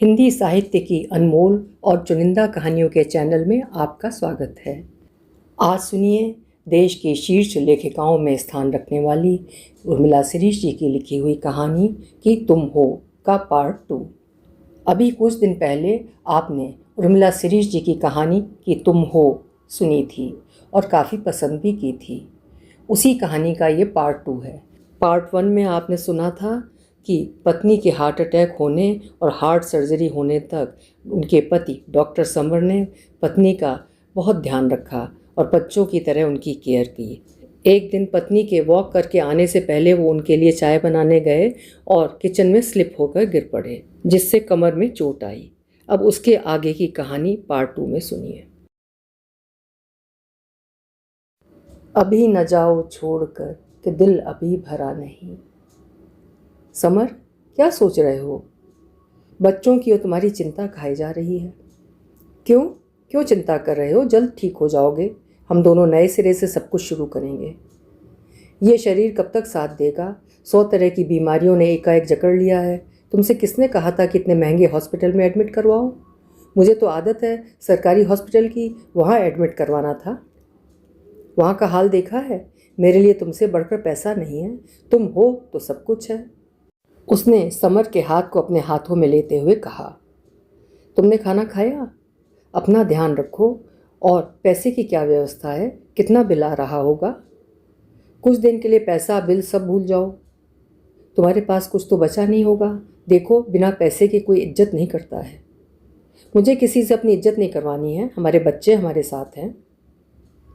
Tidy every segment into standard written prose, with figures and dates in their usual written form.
हिंदी साहित्य की अनमोल और चुनिंदा कहानियों के चैनल में आपका स्वागत है। आज सुनिए देश की शीर्ष लेखिकाओं में स्थान रखने वाली उर्मिला शिरीष जी की लिखी हुई कहानी कि तुम हो का पार्ट 2। अभी कुछ दिन पहले आपने उर्मिला शिरीष जी की कहानी कि तुम हो सुनी थी और काफ़ी पसंद भी की थी। उसी कहानी का ये पार्ट 2 है। पार्ट 1 में आपने सुना था कि पत्नी के हार्ट अटैक होने और हार्ट सर्जरी होने तक उनके पति डॉक्टर समर ने पत्नी का बहुत ध्यान रखा और बच्चों की तरह उनकी केयर की। एक दिन पत्नी के वॉक करके आने से पहले वो उनके लिए चाय बनाने गए और किचन में स्लिप होकर गिर पड़े, जिससे कमर में चोट आई। अब उसके आगे की कहानी पार्ट 2 में सुनिए। अभी न जाओ छोड़कर कि दिल अभी भरा नहीं। समर, क्या सोच रहे हो? बच्चों की और तुम्हारी चिंता खाई जा रही है। क्यों क्यों चिंता कर रहे हो? जल्द ठीक हो जाओगे। हम दोनों नए सिरे से सब कुछ शुरू करेंगे। ये शरीर कब तक साथ देगा? 100 तरह की बीमारियों ने एकाएक जकड़ लिया है। तुमसे किसने कहा था कि इतने महंगे हॉस्पिटल में एडमिट करवाओ? मुझे तो आदत है सरकारी हॉस्पिटल की, वहाँ एडमिट करवाना था। वहाँ का हाल देखा है। मेरे लिए तुमसे बढ़कर पैसा नहीं है। तुम हो तो सब कुछ है। उसने समर के हाथ को अपने हाथों में लेते हुए कहा, तुमने खाना खाया? अपना ध्यान रखो। और पैसे की क्या व्यवस्था है? कितना बिल आ रहा होगा? कुछ दिन के लिए पैसा बिल सब भूल जाओ। तुम्हारे पास कुछ तो बचा नहीं होगा। देखो, बिना पैसे के कोई इज्जत नहीं करता है। मुझे किसी से अपनी इज्जत नहीं करवानी है। हमारे बच्चे हमारे साथ हैं।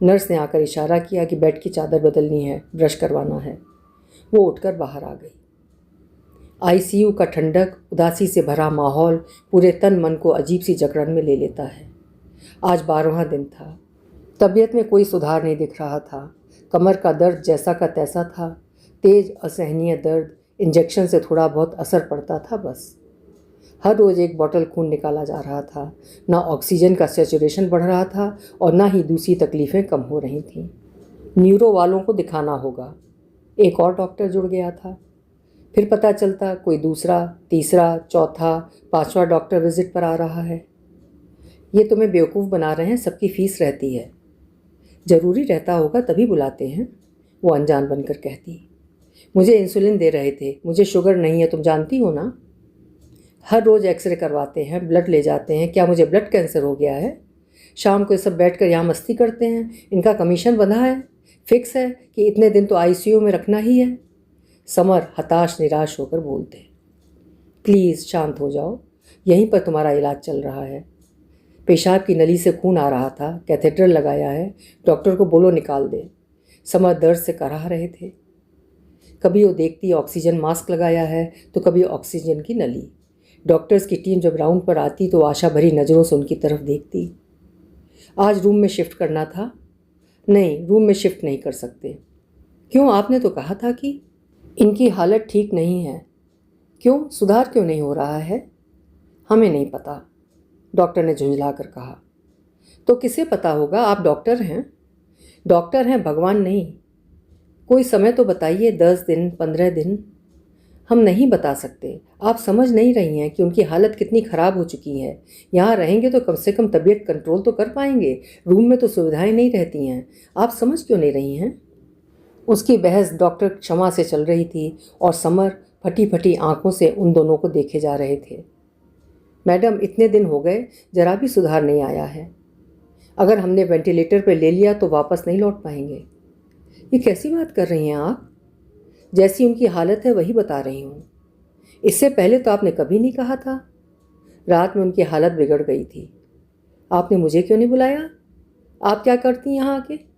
नर्स ने आकर इशारा किया कि बेड की चादर बदलनी है, ब्रश करवाना है। वो उठकर बाहर आ गई। आईसीयू का ठंडक, उदासी से भरा माहौल पूरे तन मन को अजीब सी जकड़न में ले लेता है। आज 12वां दिन था। तबीयत में कोई सुधार नहीं दिख रहा था। कमर का दर्द जैसा का तैसा था। तेज असहनीय दर्द। इंजेक्शन से थोड़ा बहुत असर पड़ता था बस। हर रोज़ एक बॉटल खून निकाला जा रहा था। ना ऑक्सीजन का सैचुरेशन बढ़ रहा था और ना ही दूसरी तकलीफ़ें कम हो रही थीं। न्यूरो वालों को दिखाना होगा। एक और डॉक्टर जुड़ गया था। फिर पता चलता कोई दूसरा, तीसरा, चौथा, 5वां डॉक्टर विजिट पर आ रहा है। ये तुम्हें बेवकूफ़ बना रहे हैं। सबकी फ़ीस रहती है। ज़रूरी रहता होगा तभी बुलाते हैं, वो अनजान बनकर कहती। मुझे इंसुलिन दे रहे थे। मुझे शुगर नहीं है, तुम जानती हो ना। हर रोज़ एक्सरे करवाते हैं, ब्लड ले जाते हैं। क्या मुझे ब्लड कैंसर हो गया है? शाम को ये सब बैठकर यहाँ मस्ती करते हैं। इनका कमीशन बंधा है। फिक्स है कि इतने दिन तो आईसीयू में रखना ही है। समर हताश निराश होकर बोलते, प्लीज़ शांत हो जाओ। यहीं पर तुम्हारा इलाज चल रहा है। पेशाब की नली से खून आ रहा था। कैथेटर लगाया है। डॉक्टर को बोलो निकाल दे। समर दर्द से कराह रहे थे। कभी वो देखती ऑक्सीजन मास्क लगाया है तो कभी ऑक्सीजन की नली। डॉक्टर्स की टीम जब राउंड पर आती तो आशा भरी नज़रों से उनकी तरफ देखती। आज रूम में शिफ्ट करना था। नहीं, रूम में शिफ्ट नहीं कर सकते। क्यों? आपने तो कहा था कि इनकी हालत ठीक नहीं है। क्यों? सुधार क्यों नहीं हो रहा है? हमें नहीं पता, डॉक्टर ने झुंझला कर कहा। तो किसे पता होगा? आप डॉक्टर हैं। डॉक्टर हैं, भगवान नहीं। कोई समय तो बताइए, 10 दिन, 15 दिन। हम नहीं बता सकते। आप समझ नहीं रही हैं कि उनकी हालत कितनी ख़राब हो चुकी है। यहाँ रहेंगे तो कम से कम तबीयत कंट्रोल तो कर पाएंगे। रूम में तो सुविधाएं नहीं रहती हैं। आप समझ क्यों नहीं रही हैं? उसकी बहस डॉक्टर क्षमा से चल रही थी और समर फटी फटी आंखों से उन दोनों को देखे जा रहे थे। मैडम, इतने दिन हो गए, जरा भी सुधार नहीं आया है। अगर हमने वेंटिलेटर पर ले लिया तो वापस नहीं लौट पाएंगे। ये कैसी बात कर रही हैं आप? जैसी उनकी हालत है वही बता रही हूँ। इससे पहले तो आपने कभी नहीं कहा था। रात में उनकी हालत बिगड़ गई थी। आपने मुझे क्यों नहीं बुलाया? आप क्या करती यहाँ आके?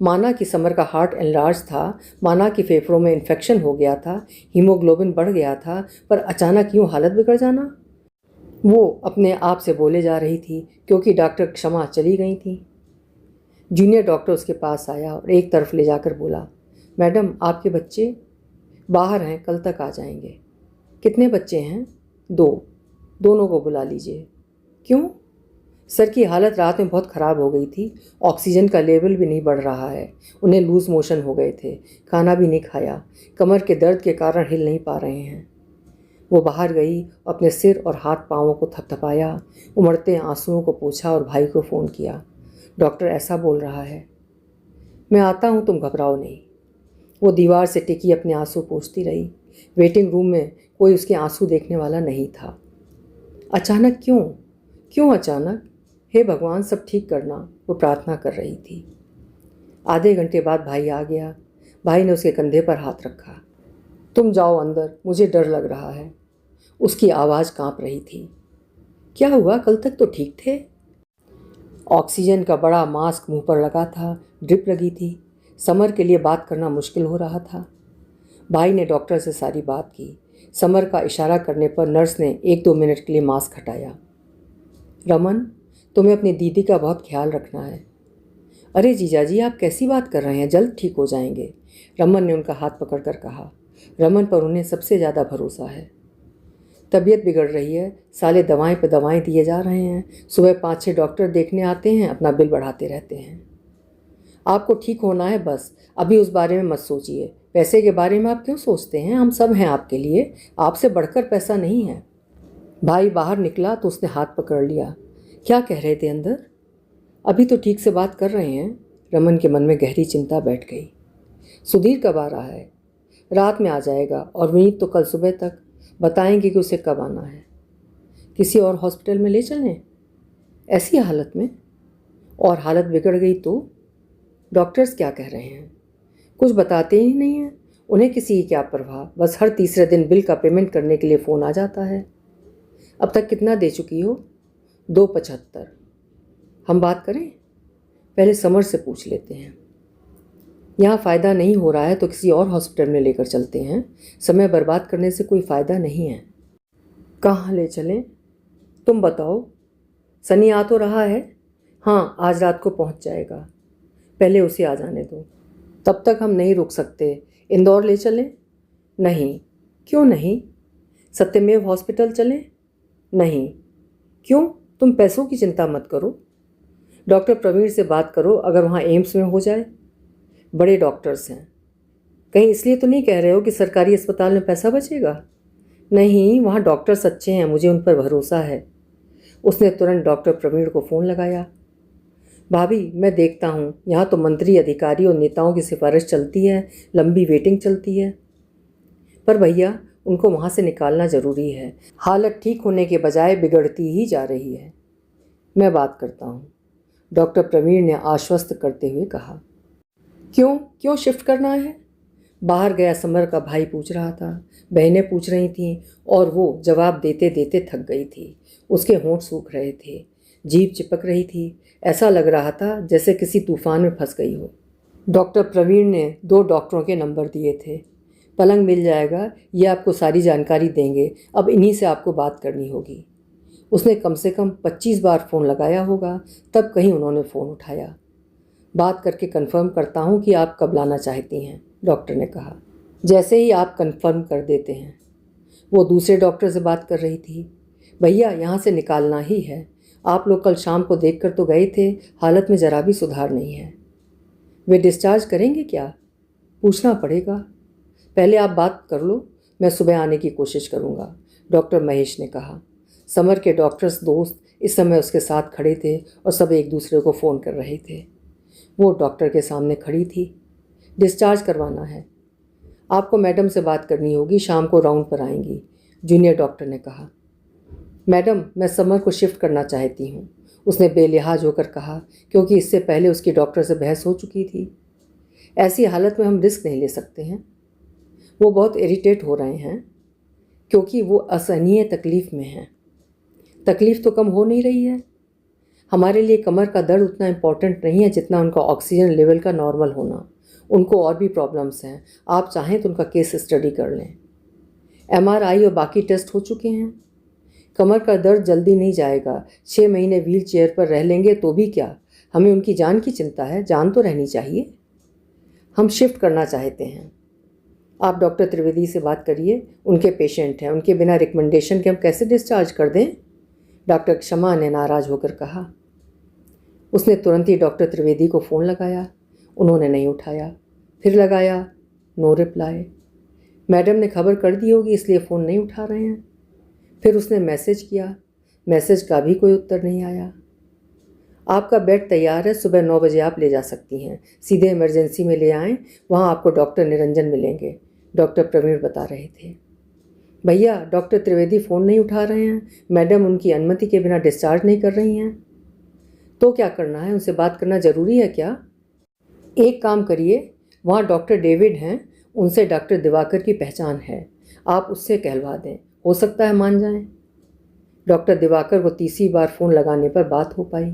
माना कि समर का हार्ट एनलार्ज था, माना कि फेफड़ों में इन्फेक्शन हो गया था, हीमोग्लोबिन बढ़ गया था, पर अचानक यूँ हालत बिगड़ जाना? वो अपने आप से बोले जा रही थी क्योंकि डॉक्टर क्षमा चली गई थी। जूनियर डॉक्टर उसके पास आया और एक तरफ ले जाकर बोला, मैडम, आपके बच्चे बाहर हैं, कल तक आ जाएंगे। कितने बच्चे हैं? 2। दोनों को बुला लीजिए। क्यों? सर की हालत रात में बहुत ख़राब हो गई थी। ऑक्सीजन का लेवल भी नहीं बढ़ रहा है। उन्हें लूज़ मोशन हो गए थे। खाना भी नहीं खाया। कमर के दर्द के कारण हिल नहीं पा रहे हैं। वो बाहर गई, अपने सिर और हाथ पाँवों को थपथपाया, उमड़ते आंसुओं को पोंछा और भाई को फ़ोन किया। डॉक्टर ऐसा बोल रहा है। मैं आता हूँ, तुम घबराओ नहीं। वो दीवार से टिकी अपने आंसू पोंछती रही। वेटिंग रूम में कोई उसके आंसू देखने वाला नहीं था। अचानक क्यों? क्यों अचानक? हे भगवान, सब ठीक करना, वो प्रार्थना कर रही थी। आधे घंटे बाद भाई आ गया। भाई ने उसके कंधे पर हाथ रखा। तुम जाओ अंदर, मुझे डर लग रहा है। उसकी आवाज़ कांप रही थी। क्या हुआ? कल तक तो ठीक थे। ऑक्सीजन का बड़ा मास्क मुंह पर लगा था, ड्रिप लगी थी। समर के लिए बात करना मुश्किल हो रहा था। भाई ने डॉक्टर से सारी बात की। समर का इशारा करने पर नर्स ने 1-2 मिनट के लिए मास्क हटाया। रमन, तुम्हें अपनी दीदी का बहुत ख्याल रखना है। अरे जीजाजी, आप कैसी बात कर रहे हैं? जल्द ठीक हो जाएंगे, रमन ने उनका हाथ पकड़कर कहा। रमन पर उन्हें सबसे ज़्यादा भरोसा है। तबीयत बिगड़ रही है, साले दवाएं पे दवाएं दिए जा रहे हैं। सुबह 5-6 डॉक्टर देखने आते हैं, अपना बिल बढ़ाते रहते हैं। आपको ठीक होना है, बस अभी उस बारे में मत सोचिए। पैसे के बारे में आप क्यों सोचते हैं? हम सब हैं आपके लिए, आपसे बढ़कर पैसा नहीं है। भाई बाहर निकला तो उसने हाथ पकड़ लिया। क्या कह रहे थे अंदर? अभी तो ठीक से बात कर रहे हैं। रमन के मन में गहरी चिंता बैठ गई। सुधीर कब आ रहा है? रात में आ जाएगा, और विनीत तो कल सुबह तक। बताएंगे कि उसे कब आना है। किसी और हॉस्पिटल में ले चलें ऐसी हालत में? और हालत बिगड़ गई तो? डॉक्टर्स क्या कह रहे हैं? कुछ बताते ही नहीं हैं। उन्हें किसी की क्या परवाह, बस हर तीसरे दिन बिल का पेमेंट करने के लिए फ़ोन आ जाता है। अब तक कितना दे चुकी हो? 275। हम बात करें? पहले समर से पूछ लेते हैं। यहाँ फ़ायदा नहीं हो रहा है तो किसी और हॉस्पिटल में लेकर चलते हैं। समय बर्बाद करने से कोई फ़ायदा नहीं है। कहाँ ले चलें? तुम बताओ। सनी आ तो रहा है? हाँ, आज रात को पहुँच जाएगा। पहले उसे आ जाने दो। तब तक हम नहीं रुक सकते। इंदौर ले चलें? नहीं। क्यों नहीं? सत्यमेव हॉस्पिटल चलें? नहीं। क्यों? तुम पैसों की चिंता मत करो। डॉक्टर प्रवीण से बात करो, अगर वहाँ एम्स में हो जाए। बड़े डॉक्टर्स हैं। कहीं इसलिए तो नहीं कह रहे हो कि सरकारी अस्पताल में पैसा बचेगा? नहीं, वहाँ डॉक्टर्स अच्छे हैं, मुझे उन पर भरोसा है। उसने तुरंत डॉक्टर प्रवीण को फ़ोन लगाया। भाभी, मैं देखता हूँ। यहाँ तो मंत्री, अधिकारी और नेताओं की सिफारिश चलती है, लंबी वेटिंग चलती है। पर भैया, उनको वहाँ से निकालना ज़रूरी है। हालत ठीक होने के बजाय बिगड़ती ही जा रही है। मैं बात करता हूँ, डॉक्टर प्रवीण ने आश्वस्त करते हुए कहा। क्यों शिफ्ट करना है? बाहर गया समर का भाई पूछ रहा था। बहनें पूछ रही थीं और वो जवाब देते देते थक गई थी। उसके होंठ सूख रहे थे, जीभ चिपक रही थी। ऐसा लग रहा था जैसे किसी तूफान में फंस गई हो। डॉक्टर प्रवीण ने 2 डॉक्टरों के नंबर दिए थे। पलंग मिल जाएगा, ये आपको सारी जानकारी देंगे। अब इन्हीं से आपको बात करनी होगी। उसने कम से कम 25 बार फ़ोन लगाया होगा, तब कहीं उन्होंने फ़ोन उठाया। बात करके कंफर्म करता हूँ कि आप कब लाना चाहती हैं, डॉक्टर ने कहा। जैसे ही आप कंफर्म कर देते हैं। वो दूसरे डॉक्टर से बात कर रही थी। भैया, यहाँ से निकालना ही है। आप लोग कल शाम को देख कर तो गए थे, हालत में ज़रा भी सुधार नहीं है। वे डिस्चार्ज करेंगे क्या? पूछना पड़ेगा। पहले आप बात कर लो, मैं सुबह आने की कोशिश करूँगा, डॉक्टर महेश ने कहा। समर के डॉक्टर्स दोस्त इस समय उसके साथ खड़े थे और सब एक दूसरे को फ़ोन कर रहे थे। वो डॉक्टर के सामने खड़ी थी। डिस्चार्ज करवाना है। आपको मैडम से बात करनी होगी, शाम को राउंड पर आएंगी, जूनियर डॉक्टर ने कहा। मैडम, मैं समर को शिफ्ट करना चाहती हूँ, उसने बेलिहाज होकर कहा, क्योंकि इससे पहले उसकी डॉक्टर से बहस हो चुकी थी। ऐसी हालत में हम रिस्क नहीं ले सकते हैं। वो बहुत इरिटेट हो रहे हैं क्योंकि वो असहनीय तकलीफ़ में हैं। तकलीफ़ तो कम हो नहीं रही है। हमारे लिए कमर का दर्द उतना इम्पॉर्टेंट नहीं है जितना उनका ऑक्सीजन लेवल का नॉर्मल होना। उनको और भी प्रॉब्लम्स हैं। आप चाहें तो उनका केस स्टडी कर लें। MRI और बाकी टेस्ट हो चुके हैं। कमर का दर्द जल्दी नहीं जाएगा। 6 महीने व्हील चेयर पर रह लेंगे तो भी क्या, हमें उनकी जान की चिंता है। जान तो रहनी चाहिए। हम शिफ्ट करना चाहते हैं। आप डॉक्टर त्रिवेदी से बात करिए, उनके पेशेंट हैं। उनके बिना रिकमेंडेशन के हम कैसे डिस्चार्ज कर दें? डॉक्टर क्षमा ने नाराज़ होकर कहा। उसने तुरंत ही डॉक्टर त्रिवेदी को फ़ोन लगाया। उन्होंने नहीं उठाया। फिर लगाया, नो रिप्लाई। मैडम ने खबर कर दी होगी इसलिए फ़ोन नहीं उठा रहे हैं। फिर उसने मैसेज किया, मैसेज का भी कोई उत्तर नहीं आया। आपका बेड तैयार है, सुबह 9 बजे आप ले जा सकती हैं। सीधे इमरजेंसी में ले आएं, वहाँ आपको डॉक्टर निरंजन मिलेंगे, डॉक्टर प्रवीण बता रहे थे। भैया, डॉक्टर त्रिवेदी फ़ोन नहीं उठा रहे हैं, मैडम उनकी अनुमति के बिना डिस्चार्ज नहीं कर रही हैं। तो क्या करना है, उनसे बात करना ज़रूरी है क्या? एक काम करिए, वहाँ डॉक्टर डेविड हैं, उनसे डॉक्टर दिवाकर की पहचान है, आप उससे कहलवा दें, हो सकता है मान जाएं। डॉक्टर दिवाकर को तीसरी बार फ़ोन लगाने पर बात हो पाई।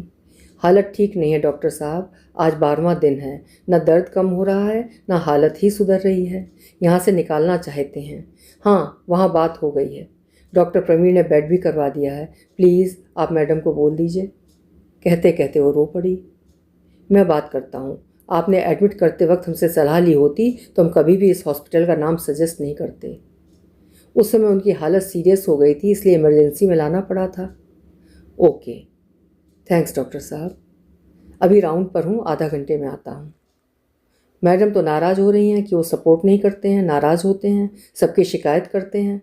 हालत ठीक नहीं है डॉक्टर साहब, आज 12वां दिन है, न दर्द कम हो रहा है न हालत ही सुधर रही है, यहाँ से निकालना चाहते हैं। हाँ, वहाँ बात हो गई है, डॉक्टर प्रवीण ने बेड भी करवा दिया है, प्लीज़ आप मैडम को बोल दीजिए। कहते कहते वो रो पड़ी। मैं बात करता हूँ, आपने एडमिट करते वक्त हमसे सलाह ली होती तो हम कभी भी इस हॉस्पिटल का नाम सजेस्ट नहीं करते। उस समय उनकी हालत सीरियस हो गई थी, इसलिए इमरजेंसी में लाना पड़ा था। ओके, थैंक्स डॉक्टर साहब, अभी राउंड पर हूँ, आधा घंटे में आता हूँ। मैडम तो नाराज़ हो रही हैं कि वो सपोर्ट नहीं करते हैं, नाराज़ होते हैं, सबकी शिकायत करते हैं।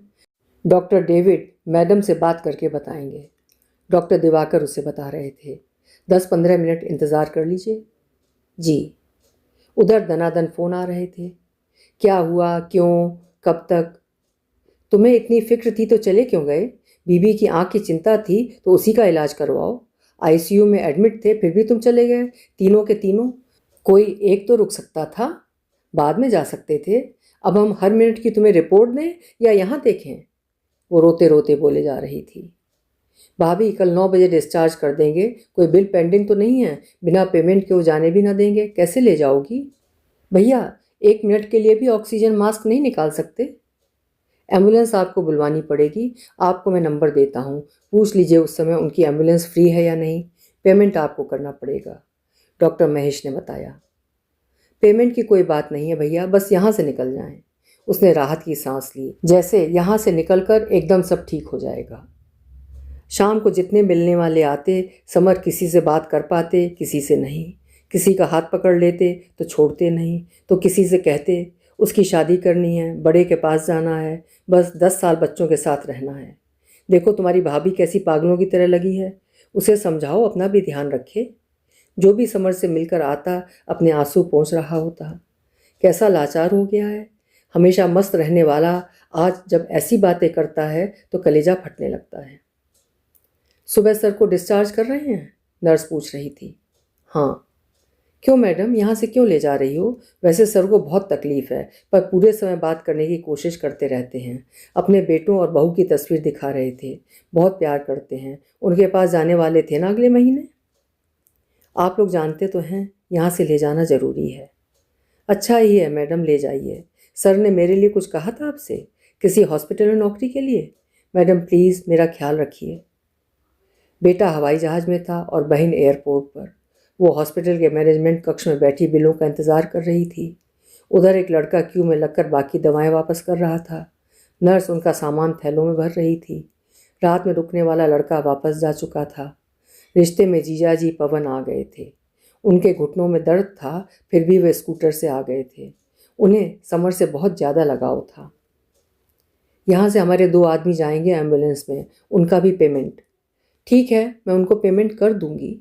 डॉक्टर डेविड मैडम से बात करके बताएंगे, डॉक्टर दिवाकर उसे बता रहे थे। 10-15 मिनट इंतज़ार कर लीजिए। जी। उधर दनादन फ़ोन आ रहे थे। क्या हुआ, क्यों, कब तक? तुम्हें इतनी फिक्र थी तो चले क्यों गए? बीबी की आँख की चिंता थी तो उसी का इलाज करवाओ। आईसीयू में एडमिट थे फिर भी तुम चले गए, तीनों के तीनों। कोई एक तो रुक सकता था, बाद में जा सकते थे। अब हम हर मिनट की तुम्हें रिपोर्ट दें या यहाँ देखें? वो रोते रोते बोले जा रही थी। भाभी, कल 9 बजे डिस्चार्ज कर देंगे, कोई बिल पेंडिंग तो नहीं है? बिना पेमेंट के वो जाने भी ना देंगे, कैसे ले जाओगी? भैया, 1 मिनट के लिए भी ऑक्सीजन मास्क नहीं निकाल सकते? एम्बुलेंस आपको बुलवानी पड़ेगी, आपको मैं नंबर देता हूँ, पूछ लीजिए उस समय उनकी एम्बुलेंस फ्री है या नहीं। पेमेंट आपको करना पड़ेगा, डॉक्टर महेश ने बताया। पेमेंट की कोई बात नहीं है भैया, बस यहाँ से निकल जाएं। उसने राहत की सांस ली, जैसे यहाँ से निकलकर एकदम सब ठीक हो जाएगा। शाम को जितने मिलने वाले आते, समर किसी से बात कर पाते, किसी से नहीं। किसी का हाथ पकड़ लेते तो छोड़ते नहीं, तो किसी से कहते उसकी शादी करनी है, बड़े के पास जाना है, बस 10 साल बच्चों के साथ रहना है। देखो तुम्हारी भाभी कैसी पागलों की तरह लगी है, उसे समझाओ अपना भी ध्यान रखे। जो भी समर से मिलकर आता अपने आंसू पोंछ रहा होता। कैसा लाचार हो गया है, हमेशा मस्त रहने वाला आज जब ऐसी बातें करता है तो कलेजा फटने लगता है। सुबह सर को डिस्चार्ज कर रहे हैं? नर्स पूछ रही थी। हाँ। क्यों मैडम, यहाँ से क्यों ले जा रही हो? वैसे सर को बहुत तकलीफ़ है, पर पूरे समय बात करने की कोशिश करते रहते हैं। अपने बेटों और बहू की तस्वीर दिखा रहे थे, बहुत प्यार करते हैं। उनके पास जाने वाले थे ना अगले महीने। आप लोग जानते तो हैं, यहाँ से ले जाना ज़रूरी है। अच्छा ही है मैडम, ले जाइए। सर ने मेरे लिए कुछ कहा था आपसे, किसी हॉस्पिटल में नौकरी के लिए? मैडम प्लीज़ मेरा ख्याल रखिए। बेटा हवाई जहाज़ में था और बहन एयरपोर्ट पर। वो हॉस्पिटल के मैनेजमेंट कक्ष में बैठी बिलों का इंतज़ार कर रही थी। उधर एक लड़का क्यू में लगकर बाकी दवाएं वापस कर रहा था। नर्स उनका सामान थैलों में भर रही थी। रात में रुकने वाला लड़का वापस जा चुका था। रिश्ते में जीजाजी पवन आ गए थे। उनके घुटनों में दर्द था, फिर भी वे स्कूटर से आ गए थे। उन्हें समर से बहुत ज़्यादा लगाव था। यहाँ से हमारे 2 आदमी जाएंगे एम्बुलेंस में, उनका भी पेमेंट। ठीक है, मैं उनको पेमेंट कर दूंगी।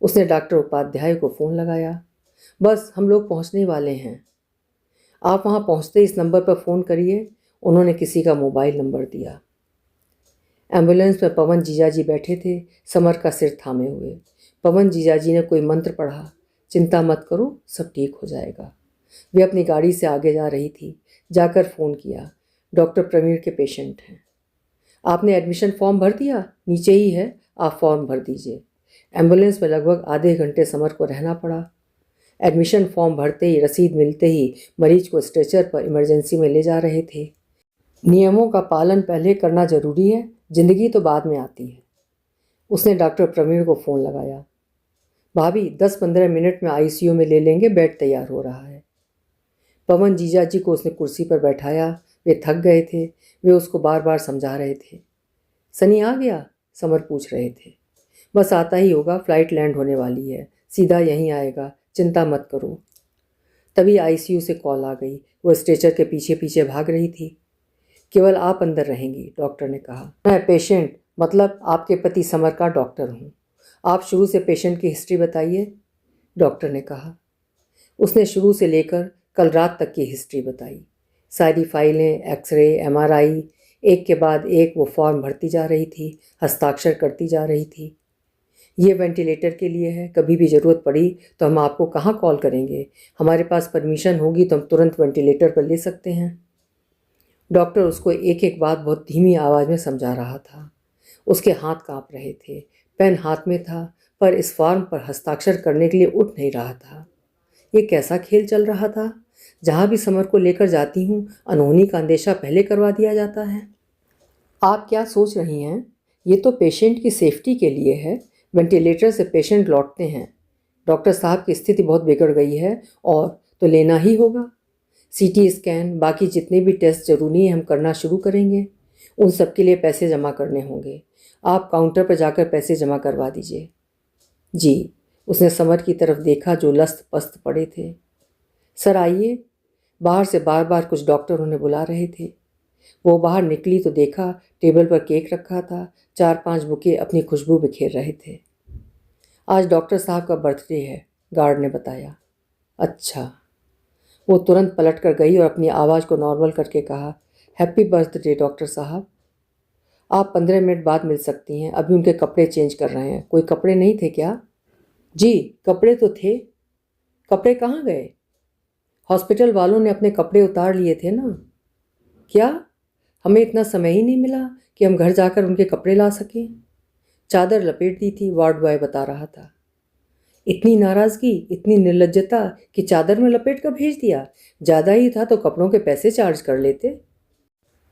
उसने डॉक्टर उपाध्याय को फ़ोन लगाया। बस हम लोग पहुंचने वाले हैं, आप वहां पहुंचते इस नंबर पर फ़ोन करिए। उन्होंने किसी का मोबाइल नंबर दिया। एम्बुलेंस में पवन जीजाजी बैठे थे, समर का सिर थामे हुए। पवन जीजाजी ने कोई मंत्र पढ़ा। चिंता मत करो, सब ठीक हो जाएगा। वे अपनी गाड़ी से आगे जा रही थी। जाकर फ़ोन किया, डॉक्टर प्रवीण के पेशेंट हैं। आपने एडमिशन फॉर्म भर दिया? नीचे ही है, आप फॉर्म भर दीजिए। एम्बुलेंस में लगभग आधे घंटे समर को रहना पड़ा। एडमिशन फॉर्म भरते ही, रसीद मिलते ही मरीज को स्ट्रेचर पर इमरजेंसी में ले जा रहे थे। नियमों का पालन पहले करना जरूरी है, जिंदगी तो बाद में आती है। उसने डॉक्टर प्रवीण को फ़ोन लगाया। भाभी 10-15 मिनट में आईसीयू में ले लेंगे, बेड तैयार हो रहा है। पवन जीजाजी को उसने कुर्सी पर बैठाया। वे थक गए थे, वे उसको बार बार समझा रहे थे। सनी आ गया? समर पूछ रहे थे। बस आता ही होगा, फ्लाइट लैंड होने वाली है, सीधा यहीं आएगा, चिंता मत करो। तभी आईसीयू से कॉल आ गई। वो स्ट्रेचर के पीछे पीछे भाग रही थी। केवल आप अंदर रहेंगी, डॉक्टर ने कहा। मैं पेशेंट मतलब आपके पति समर का डॉक्टर हूँ। आप शुरू से पेशेंट की हिस्ट्री बताइए, डॉक्टर ने कहा। उसने शुरू से लेकर कल रात तक की हिस्ट्री बताई। सारी फाइलें, एक्सरे, एमआरआई, एक के बाद एक वो फॉर्म भरती जा रही थी, हस्ताक्षर करती जा रही थी। ये वेंटिलेटर के लिए है, कभी भी ज़रूरत पड़ी तो हम आपको कहाँ कॉल करेंगे। हमारे पास परमिशन होगी तो हम तुरंत वेंटिलेटर पर ले सकते हैं। डॉक्टर उसको एक एक बात बहुत धीमी आवाज़ में समझा रहा था। उसके हाथ कांप रहे थे। पेन हाथ में था, पर इस फॉर्म पर हस्ताक्षर करने के लिए उठ नहीं रहा था। ये कैसा खेल चल रहा था? जहाँ भी समर को लेकर जाती हूँ, अनहोनी का अंदेशा पहले करवा दिया जाता है। आप क्या सोच रही हैं? ये तो पेशेंट की सेफ्टी के लिए है। वेंटिलेटर से पेशेंट लौटते हैं। डॉक्टर साहब की स्थिति बहुत बिगड़ गई है और तो लेना ही होगा। सीटी स्कैन, बाकी जितने भी टेस्ट ज़रूरी हैं हम करना शुरू करेंगे। उन सब के लिए पैसे जमा करने होंगे। आप काउंटर पर जाकर पैसे जमा करवा दीजिए। जी। उसने समर की तरफ देखा जो लस्त पस्त पड़े थे। सर आइए। बाहर से बार बार कुछ डॉक्टर उन्हें बुला रहे थे। वो बाहर निकली तो देखा टेबल पर केक रखा था। 4-5 बुके अपनी खुशबू बिखेर रहे थे। आज डॉक्टर साहब का बर्थडे है, गार्ड ने बताया। अच्छा। वो तुरंत पलट कर गई और अपनी आवाज़ को नॉर्मल करके कहा, हैप्पी बर्थडे डॉक्टर साहब। आप 15 मिनट बाद मिल सकती हैं। अभी उनके कपड़े चेंज कर रहे हैं। कोई कपड़े नहीं थे क्या? जी, कपड़े तो थे। कपड़े कहाँ गए? हॉस्पिटल वालों ने अपने कपड़े उतार लिए थे ना। क्या? हमें इतना समय ही नहीं मिला कि हम घर जाकर उनके कपड़े ला सकें। चादर लपेट दी थी, वार्ड बॉय बता रहा था। इतनी नाराज़गी, इतनी निर्लज्जता कि चादर में लपेट कर भेज दिया। ज़्यादा ही था तो कपड़ों के पैसे चार्ज कर लेते।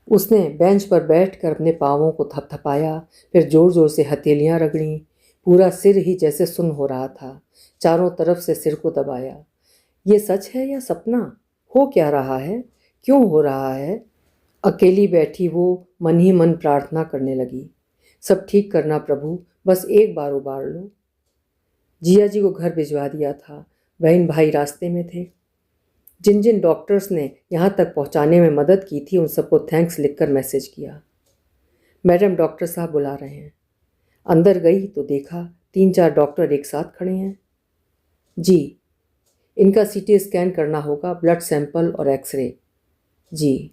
उसने बेंच पर बैठकर अपने पाँवों को थपथपाया, फिर ज़ोर ज़ोर से हथेलियाँ रगड़ीं। पूरा सिर ही जैसे सुन्न हो रहा था। चारों तरफ से सिर को दबाया। ये सच है या सपना? हो क्या रहा है? क्यों हो रहा है? अकेली बैठी वो मन ही मन प्रार्थना करने लगी। सब ठीक करना प्रभु, बस एक बार उबार लो। जिया जी को घर भिजवा दिया था। बहन भाई रास्ते में थे। जिन जिन डॉक्टर्स ने यहाँ तक पहुँचाने में मदद की थी उन सबको थैंक्स लिखकर मैसेज किया। मैडम डॉक्टर साहब बुला रहे हैं। अंदर गई तो देखा 3-4 डॉक्टर एक साथ खड़े हैं। जी। इनका सीटी स्कैन करना होगा, ब्लड सैंपल और एक्सरे। जी।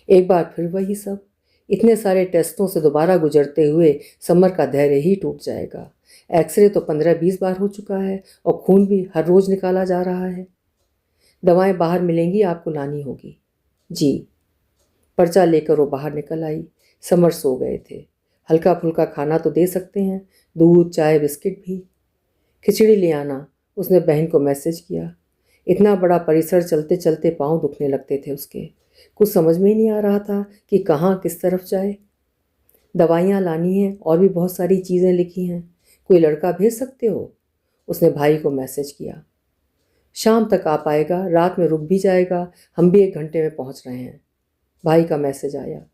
एक बार फिर वही सब। इतने सारे टेस्टों से दोबारा गुजरते हुए समर का धैर्य ही टूट जाएगा। एक्सरे तो 15-20 बार हो चुका है और खून भी हर रोज़ निकाला जा रहा है। दवाएं बाहर मिलेंगी, आपको लानी होगी। जी। पर्चा लेकर वो बाहर निकल आई। समर सो गए थे। हल्का फुल्का खाना तो दे सकते हैं, दूध, चाय, बिस्किट भी। खिचड़ी ले आना, उसने बहन को मैसेज किया। इतना बड़ा परिसर चलते चलते पाँव दुखने लगते थे उसके। कुछ समझ में ही नहीं आ रहा था कि कहाँ किस तरफ जाए। दवाइयाँ लानी हैं और भी बहुत सारी चीज़ें लिखी हैं। कोई लड़का भेज सकते हो? उसने भाई को मैसेज किया। शाम तक आ पाएगा, रात में रुक भी जाएगा, हम भी 1 घंटे में पहुंच रहे हैं। भाई का मैसेज आया।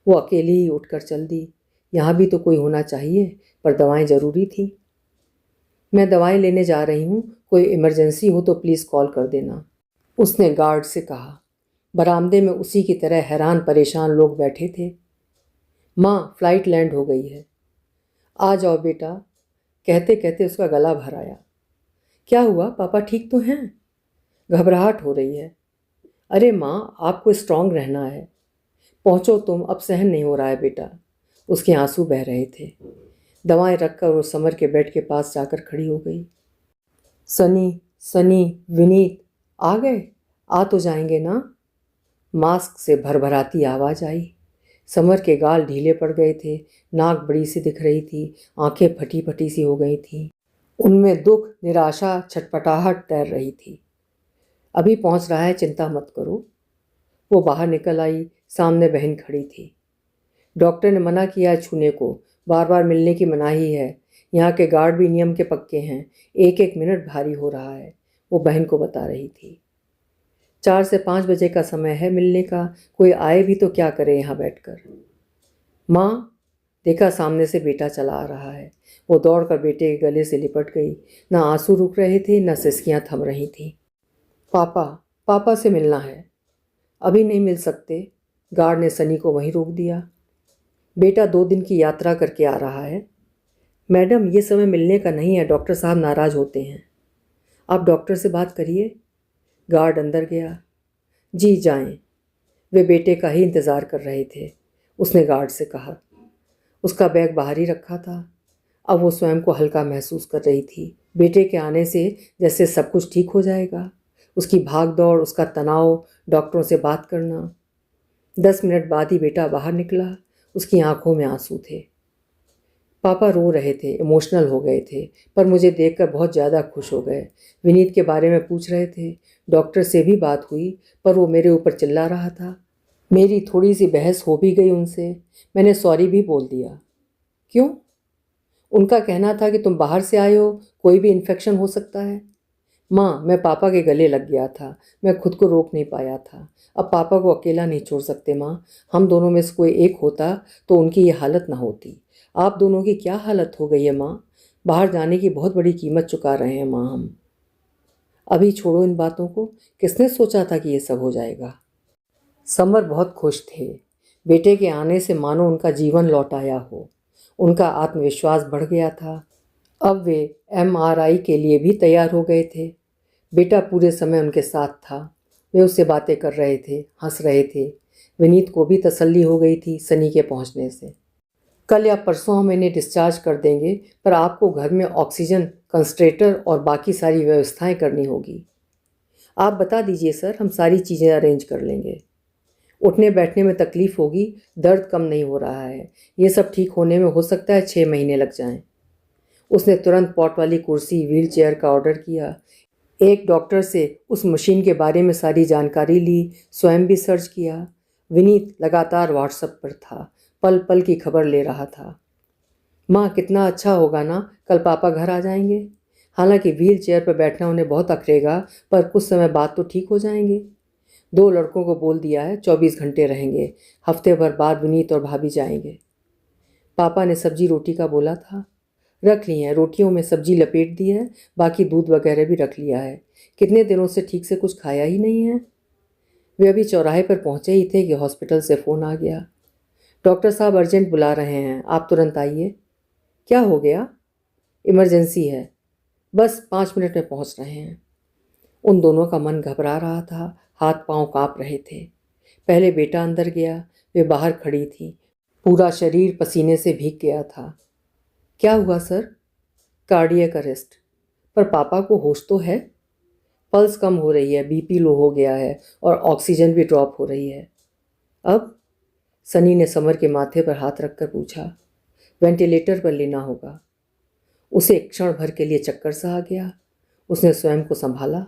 वो अकेली ही उठकर चल दी। यहाँ भी तो कोई होना चाहिए, पर दवाएं ज़रूरी थी। मैं दवाएं लेने जा रही हूँ, कोई इमरजेंसी हो तो प्लीज़ कॉल कर देना, उसने गार्ड से कहा। बरामदे में उसी की तरह हैरान परेशान लोग बैठे थे। माँ, फ्लाइट लैंड हो गई है। आ जाओ बेटा, कहते कहते उसका गला भर आया। क्या हुआ, पापा ठीक तो हैं? घबराहट हो रही है। अरे माँ, आपको स्ट्रांग रहना है। पहुँचो तुम, अब सहन नहीं हो रहा है बेटा। उसके आंसू बह रहे थे। दवाएं रखकर वो समर के बेड के पास जाकर खड़ी हो गई। सनी, सनी, विनीत आ गए? आ तो जाएंगे ना? मास्क से भरभराती आवाज़ आई। समर के गाल ढीले पड़ गए थे, नाक बड़ी सी दिख रही थी, आंखें फटी फटी सी हो गई थीं। उनमें दुख, निराशा, छटपटाहट तैर रही थी। अभी पहुंच रहा है, चिंता मत करो। वो बाहर निकल आई। सामने बहन खड़ी थी। डॉक्टर ने मना किया है छूने को, बार बार मिलने की मनाही है। यहाँ के गार्ड भी नियम के पक्के हैं। 1-1 मिनट भारी हो रहा है, वो बहन को बता रही थी। 4 से 5 बजे का समय है मिलने का। कोई आए भी तो क्या करे यहाँ बैठकर। माँ, देखा सामने से बेटा चला आ रहा है। वो दौड़कर बेटे के गले से लिपट गई। ना आंसू रुक रहे थे, न सिसकियाँ थम रही थीं। पापा पापा से मिलना है। अभी नहीं मिल सकते। गार्ड ने सनी को वहीं रोक दिया। बेटा 2 दिन की यात्रा करके आ रहा है। मैडम, ये समय मिलने का नहीं है, डॉक्टर साहब नाराज़ होते हैं। आप डॉक्टर से बात करिए। गार्ड अंदर गया। जी जाएं। वे बेटे का ही इंतज़ार कर रहे थे। उसने गार्ड से कहा। उसका बैग बाहर ही रखा था। अब वो स्वयं को हल्का महसूस कर रही थी। बेटे के आने से जैसे सब कुछ ठीक हो जाएगा। उसकी भाग दौड़, उसका तनाव, डॉक्टरों से बात करना। 10 मिनट बाद ही बेटा बाहर निकला। उसकी आंखों में आंसू थे। पापा रो रहे थे, इमोशनल हो गए थे, पर मुझे देखकर बहुत ज़्यादा खुश हो गए। विनीत के बारे में पूछ रहे थे। डॉक्टर से भी बात हुई, पर वो मेरे ऊपर चिल्ला रहा था। मेरी थोड़ी सी बहस हो भी गई उनसे। मैंने सॉरी भी बोल दिया। क्यों? उनका कहना था कि तुम बाहर से आए हो, कोई भी इन्फेक्शन हो सकता है। माँ, मैं पापा के गले लग गया था। मैं खुद को रोक नहीं पाया था। अब पापा को अकेला नहीं छोड़ सकते माँ। हम दोनों में से कोई एक होता तो उनकी ये हालत ना होती। आप दोनों की क्या हालत हो गई है माँ। बाहर जाने की बहुत बड़ी कीमत चुका रहे हैं माँ हम। अभी छोड़ो इन बातों को। किसने सोचा था कि ये सब हो जाएगा। समर बहुत खुश थे। बेटे के आने से मानो उनका जीवन लौट आया हो। उनका आत्मविश्वास बढ़ गया था। अब वे MRI के लिए भी तैयार हो गए थे। बेटा पूरे समय उनके साथ था। वे उससे बातें कर रहे थे, हंस रहे थे। विनीत को भी तसल्ली हो गई थी सनी के पहुंचने से। कल या परसों हम इन्हें डिस्चार्ज कर देंगे, पर आपको घर में ऑक्सीजन कंसंट्रेटर और बाकी सारी व्यवस्थाएं करनी होगी। आप बता दीजिए सर, हम सारी चीज़ें अरेंज कर लेंगे। उठने बैठने में तकलीफ़ होगी, दर्द कम नहीं हो रहा है। ये सब ठीक होने में हो सकता है 6 महीने लग जाएं। उसने तुरंत पॉट वाली कुर्सी, व्हील चेयर का ऑर्डर किया। एक डॉक्टर से उस मशीन के बारे में सारी जानकारी ली, स्वयं भी सर्च किया। विनीत लगातार व्हाट्सएप पर था, पल पल की खबर ले रहा था। माँ, कितना अच्छा होगा ना, कल पापा घर आ जाएंगे। हालांकि व्हील चेयर पर बैठना उन्हें बहुत अखरेगा, पर कुछ समय बाद तो ठीक हो जाएंगे। 2 लड़कों को बोल दिया है, 24 घंटे रहेंगे। हफ्ते भर बाद विनीत और भाभी जाएंगे। पापा ने सब्जी रोटी का बोला था। रख ली है, रोटियों में सब्जी लपेट दी है, बाकी दूध वगैरह भी रख लिया है। कितने दिनों से ठीक से कुछ खाया ही नहीं है। वे अभी चौराहे पर पहुंचे ही थे कि हॉस्पिटल से फ़ोन आ गया। डॉक्टर साहब अर्जेंट बुला रहे हैं, आप तुरंत आइए। क्या हो गया? इमरजेंसी है, बस 5 मिनट में पहुंच रहे हैं। उन दोनों का मन घबरा रहा था, हाथ पांव कांप रहे थे। पहले बेटा अंदर गया। वे बाहर खड़ी थी। पूरा शरीर पसीने से भीग गया था। क्या हुआ सर? Cardiac arrest. पर पापा को होश तो है? पल्स कम हो रही है, BP लो हो गया है और ऑक्सीजन भी ड्रॉप हो रही है। अब? सनी ने समर के माथे पर हाथ रखकर पूछा। वेंटिलेटर पर लेना होगा। उसे क्षण भर के लिए चक्कर सा आ गया। उसने स्वयं को संभाला।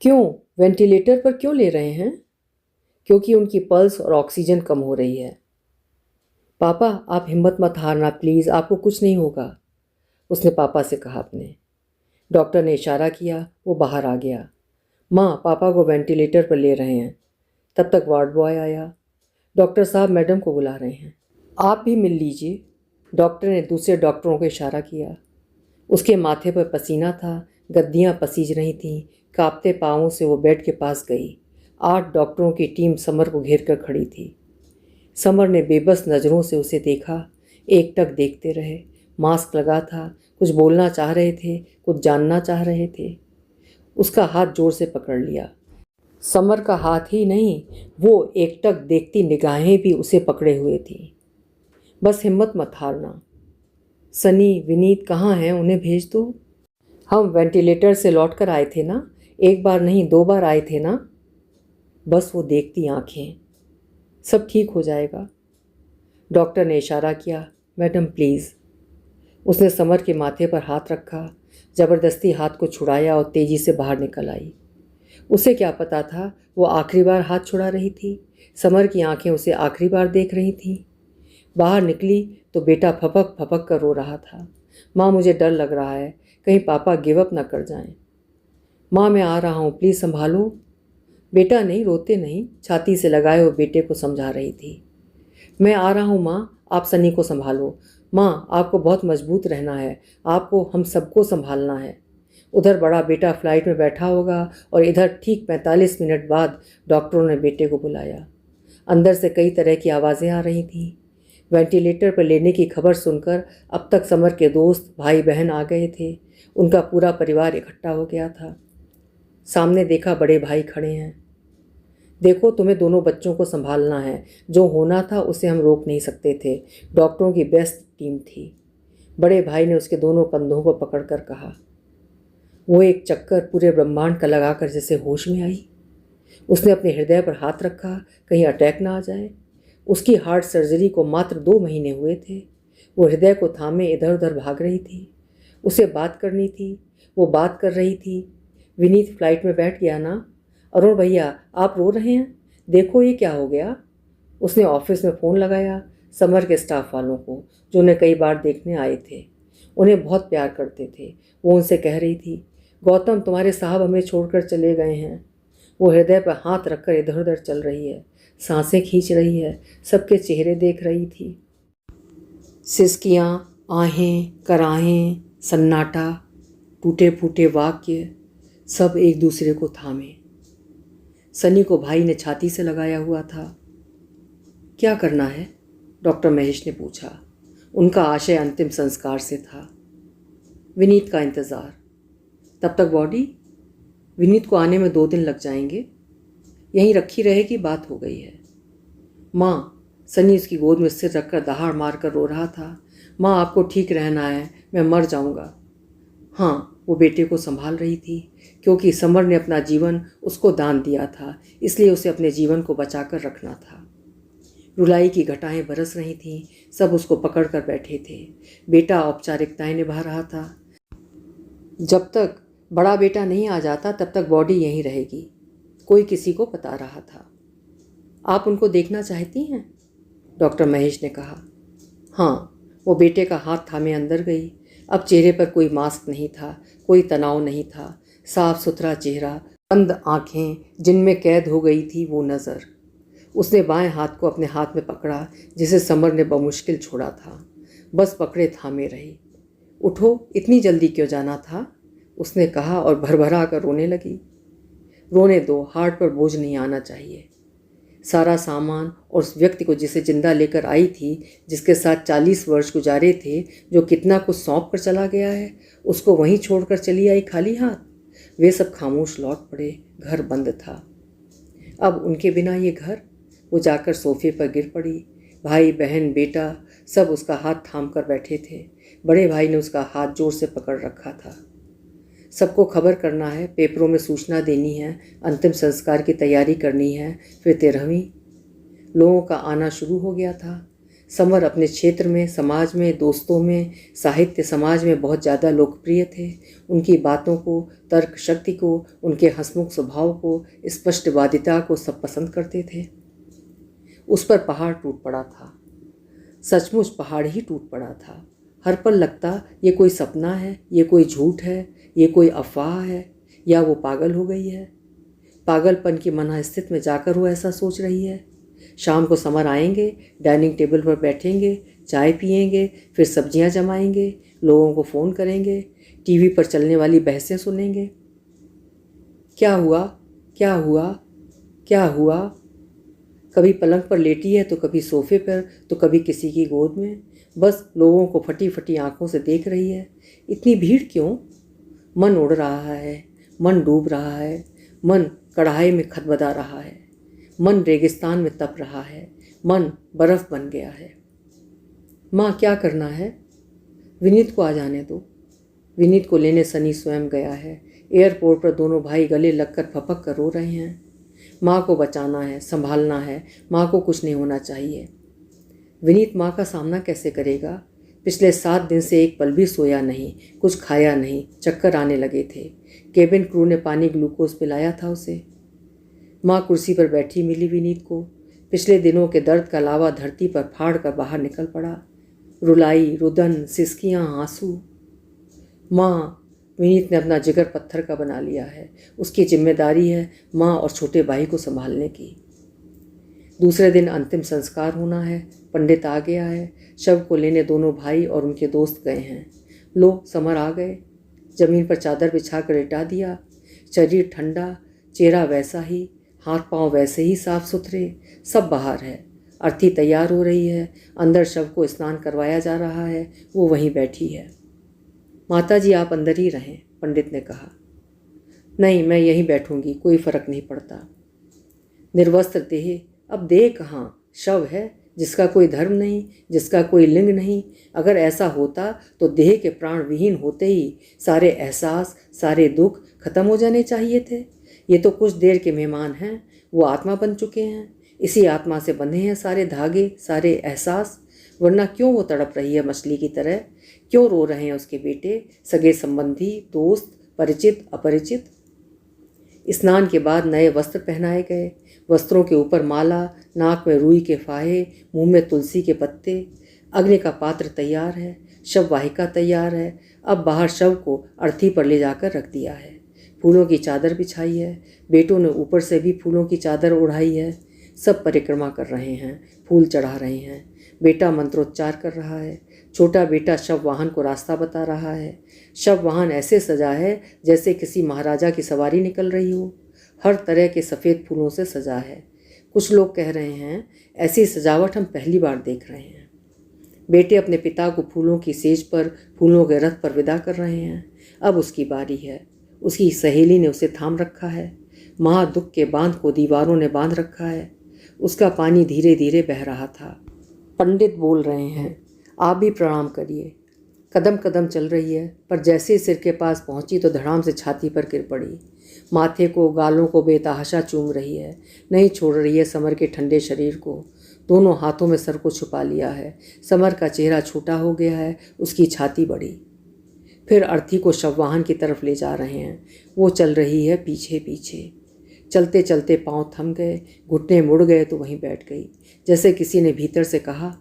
क्यों? वेंटिलेटर पर क्यों ले रहे हैं? क्योंकि उनकी पल्स और ऑक्सीजन कम हो रही है। पापा, आप हिम्मत मत हारना प्लीज़, आपको कुछ नहीं होगा, उसने पापा से कहा अपने। डॉक्टर ने इशारा किया। वो बाहर आ गया। माँ, पापा को वेंटिलेटर पर ले रहे हैं। तब तक वार्ड बॉय आया। डॉक्टर साहब मैडम को बुला रहे हैं, आप भी मिल लीजिए। डॉक्टर ने दूसरे डॉक्टरों को इशारा किया। उसके माथे पर पसीना था, गद्दियाँ पसीज रही थीं। कांपते पाँवों से वो बेड के पास गई। 8 डॉक्टरों की टीम समर को घेर कर खड़ी थी। समर ने बेबस नज़रों से उसे देखा। एकटक देखते रहे। मास्क लगा था। कुछ बोलना चाह रहे थे, कुछ जानना चाह रहे थे। उसका हाथ जोर से पकड़ लिया। समर का हाथ ही नहीं, वो एकटक देखती निगाहें भी उसे पकड़े हुए थीं। बस हिम्मत मत हारना। सनी, विनीत कहाँ हैं? उन्हें भेज दो। हम वेंटिलेटर से लौट कर आए थे ना, एक बार नहीं 2 बार आए थे ना। बस वो देखती आंखें। सब ठीक हो जाएगा। डॉक्टर ने इशारा किया। Madam please. उसने समर के माथे पर हाथ रखा, ज़बरदस्ती हाथ को छुड़ाया और तेज़ी से बाहर निकल आई। उसे क्या पता था वो आखिरी बार हाथ छुड़ा रही थी। समर की आंखें उसे आखिरी बार देख रही थीं। बाहर निकली तो बेटा फपक फपक कर रो रहा था। माँ, मुझे डर लग रहा है, कहीं पापा गिव अप ना कर जाएं। माँ, मैं आ रहा हूँ, प्लीज़ संभालो। बेटा नहीं, रोते नहीं, छाती से लगाए हुए बेटे को समझा रही थी। मैं आ रहा हूँ माँ, आप सनी को संभालो। माँ, आपको बहुत मजबूत रहना है, आपको हम सबको संभालना है। उधर बड़ा बेटा फ्लाइट में बैठा होगा और इधर ठीक 45 मिनट बाद डॉक्टरों ने बेटे को बुलाया। अंदर से कई तरह की आवाज़ें आ रही थीं। वेंटिलेटर पर लेने की खबर सुनकर अब तक समर के दोस्त भाई बहन आ गए थे। उनका पूरा परिवार इकट्ठा हो गया था। सामने देखा बड़े भाई खड़े हैं। देखो, तुम्हें दोनों बच्चों को संभालना है। जो होना था उसे हम रोक नहीं सकते थे। डॉक्टरों की बेस्ट टीम थी। बड़े भाई ने उसके दोनों कंधों को पकड़कर कहा। वो एक चक्कर पूरे ब्रह्मांड का लगाकर जैसे होश में आई। उसने अपने हृदय पर हाथ रखा, कहीं अटैक ना आ जाए। उसकी हार्ट सर्जरी को मात्र 2 महीने हुए थे। वो हृदय को थामे इधर उधर भाग रही थी। उसे बात करनी थी। वो बात कर रही थी। विनीत फ्लाइट में बैठ गया ना? अरुण भैया, आप रो रहे हैं? देखो ये क्या हो गया। उसने ऑफिस में फ़ोन लगाया समर के स्टाफ वालों को, जो उन्हें कई बार देखने आए थे। उन्हें बहुत प्यार करते थे। वो उनसे कह रही थी, गौतम, तुम्हारे साहब हमें छोड़कर चले गए हैं। वो हृदय पर हाथ रखकर इधर उधर चल रही है, सांसें खींच रही है, सबके चेहरे देख रही थी। सिसकियाँ, आहें, कराहें, सन्नाटा, टूटे फूटे वाक्य, सब एक दूसरे को थामे। सनी को भाई ने छाती से लगाया हुआ था। क्या करना है? डॉक्टर महेश ने पूछा। उनका आशय अंतिम संस्कार से था। विनीत का इंतज़ार। तब तक बॉडी? विनीत को आने में 2 दिन लग जाएंगे। यहीं रखी रहेगी, बात हो गई है। माँ, सनी उसकी गोद में सिर रखकर दहाड़ मारकर रो रहा था। माँ, आपको ठीक रहना है, मैं मर जाऊँगा। हाँ, वो बेटे को संभाल रही थी, क्योंकि समर ने अपना जीवन उसको दान दिया था, इसलिए उसे अपने जीवन को बचाकर रखना था। रुलाई की घटाएं बरस रही थीं, सब उसको पकड़ कर बैठे थे। बेटा औपचारिकताएं निभा रहा था। जब तक बड़ा बेटा नहीं आ जाता तब तक बॉडी यहीं रहेगी। कोई किसी को बता रहा था। आप उनको देखना चाहती हैं? डॉक्टर महेश ने कहा। हाँ। वो बेटे का हाथ थामे अंदर गई। अब चेहरे पर कोई मास्क नहीं था, कोई तनाव नहीं था। साफ सुथरा चेहरा, बंद आँखें जिनमें कैद हो गई थी वो नज़र। उसने बाएं हाथ को अपने हाथ में पकड़ा, जिसे समर ने बमुश्किल छोड़ा था। बस पकड़े थामे रही। उठो, इतनी जल्दी क्यों जाना था? उसने कहा और भरभरा कर रोने लगी। रोने दो, हार्ट पर बोझ नहीं आना चाहिए। सारा सामान और उस व्यक्ति को जिसे जिंदा लेकर आई थी, जिसके साथ 40 वर्ष गुजारे थे, जो कितना कुछ सौंप कर चला गया है, उसको वहीं छोड़कर चली आई खाली हाथ। वे सब खामोश लौट पड़े। घर बंद था। अब उनके बिना ये घर? वो जाकर सोफे पर गिर पड़ी। भाई बहन बेटा सब उसका हाथ थाम कर बैठे थे। बड़े भाई ने उसका हाथ जोर से पकड़ रखा था। सबको खबर करना है, पेपरों में सूचना देनी है, अंतिम संस्कार की तैयारी करनी है। फिर 13वीं। लोगों का आना शुरू हो गया था। समर अपने क्षेत्र में, समाज में, दोस्तों में, साहित्य समाज में बहुत ज़्यादा लोकप्रिय थे। उनकी बातों को, तर्क शक्ति को, उनके हंसमुख स्वभाव को, स्पष्टवादिता को सब पसंद करते थे। उस पर पहाड़ टूट पड़ा था। सचमुच पहाड़ ही टूट पड़ा था। हर पल लगता ये कोई सपना है, ये कोई झूठ है, ये कोई अफवाह है, या वो पागल हो गई है। पागलपन की मनःस्थिति में जाकर वो ऐसा सोच रही है। शाम को समर आएंगे, डाइनिंग टेबल पर बैठेंगे, चाय पिएंगे, फिर सब्जियां जमाएंगे, लोगों को फ़ोन करेंगे, टीवी पर चलने वाली बहसें सुनेंगे। क्या हुआ, क्या हुआ, क्या हुआ? कभी पलंग पर लेटी है तो कभी सोफे पर, तो कभी किसी की गोद में। बस लोगों को फटी फटी आंखों से देख रही है। इतनी भीड़ क्यों? मन उड़ रहा है, मन डूब रहा है, मन कढ़ाई में खदबदा रहा है, मन रेगिस्तान में तप रहा है, मन बर्फ बन गया है। माँ, क्या करना है? विनीत को आ जाने दो। विनीत को लेने सनी स्वयं गया है। एयरपोर्ट पर दोनों भाई गले लगकर फपक कर रो रहे हैं। माँ को बचाना है, संभालना है, माँ को कुछ नहीं होना चाहिए। विनीत माँ का सामना कैसे करेगा? पिछले 7 दिन से एक पल भी सोया नहीं, कुछ खाया नहीं, चक्कर आने लगे थे। केबिन क्रू ने पानी ग्लूकोज पिलाया था उसे। माँ कुर्सी पर बैठी मिली विनीत को। पिछले दिनों के दर्द का लावा धरती पर फाड़ कर बाहर निकल पड़ा। रुलाई, रुदन, सिसकियाँ, आंसू। माँ, विनीत ने अपना जिगर पत्थर का बना लिया है। उसकी जिम्मेदारी है माँ और छोटे भाई को संभालने की। दूसरे दिन अंतिम संस्कार होना है। पंडित आ गया है। शव को लेने दोनों भाई और उनके दोस्त गए हैं। लो, समर आ गए। जमीन पर चादर बिछा कर लिटा दिया। शरीर ठंडा, चेहरा वैसा ही, हाथ पांव वैसे ही साफ सुथरे, सब बाहर है। अर्थी तैयार हो रही है, अंदर शव को स्नान करवाया जा रहा है, वो वहीं बैठी है। माताजी आप अंदर ही रहें, पंडित ने कहा। नहीं, मैं यहीं बैठूंगी, कोई फर्क नहीं पड़ता। निर्वस्त्र देह, अब देह कहाँ, शव है जिसका कोई धर्म नहीं, जिसका कोई लिंग नहीं। अगर ऐसा होता तो देह के प्राण विहीन होते ही सारे एहसास, सारे दुख खत्म हो जाने चाहिए थे। ये तो कुछ देर के मेहमान हैं, वो आत्मा बन चुके हैं। इसी आत्मा से बंधे हैं सारे धागे, सारे एहसास। वरना क्यों वो तड़प रही है मछली की तरह? क्यों रो रहे हैं उसके बेटे, सगे संबंधी, दोस्त, परिचित, अपरिचित? स्नान के बाद नए वस्त्र पहनाए गए। वस्त्रों के ऊपर माला, नाक में रुई के फाहे, मुंह में तुलसी के पत्ते। अग्नि का पात्र तैयार है, शव वाहिका तैयार है। अब बाहर शव को अर्थी पर ले जाकर रख दिया है। फूलों की चादर बिछाई है, बेटों ने ऊपर से भी फूलों की चादर ओढ़ाई है। सब परिक्रमा कर रहे हैं, फूल चढ़ा रहे हैं। बेटा मंत्रोच्चार कर रहा है। छोटा बेटा शव वाहन को रास्ता बता रहा है। शव वाहन ऐसे सजा है जैसे किसी महाराजा की सवारी निकल रही हो। हर तरह के सफ़ेद फूलों से सजा है। कुछ लोग कह रहे हैं ऐसी सजावट हम पहली बार देख रहे हैं। बेटे अपने पिता को फूलों की सेज पर, फूलों के रथ पर विदा कर रहे हैं। अब उसकी बारी है। उसकी सहेली ने उसे थाम रखा है। महादुख के बांध को दीवारों ने बांध रखा है। उसका पानी धीरे धीरे बह रहा था। पंडित बोल रहे हैं, आप भी प्रणाम करिए। कदम कदम चल रही है, पर जैसे सिर के पास पहुंची तो धड़ाम से छाती पर गिर पड़ी। माथे को, गालों को बेतहाशा चूम रही है, नहीं छोड़ रही है समर के ठंडे शरीर को। दोनों हाथों में सर को छुपा लिया है। समर का चेहरा छोटा हो गया है, उसकी छाती बड़ी। फिर अर्थी को शववाहन की तरफ ले जा रहे हैं। वो चल रही है पीछे पीछे। चलते चलते पांव थम गए, घुटने मुड़ गए तो वहीं बैठ गई। जैसे किसी ने भीतर से कहा,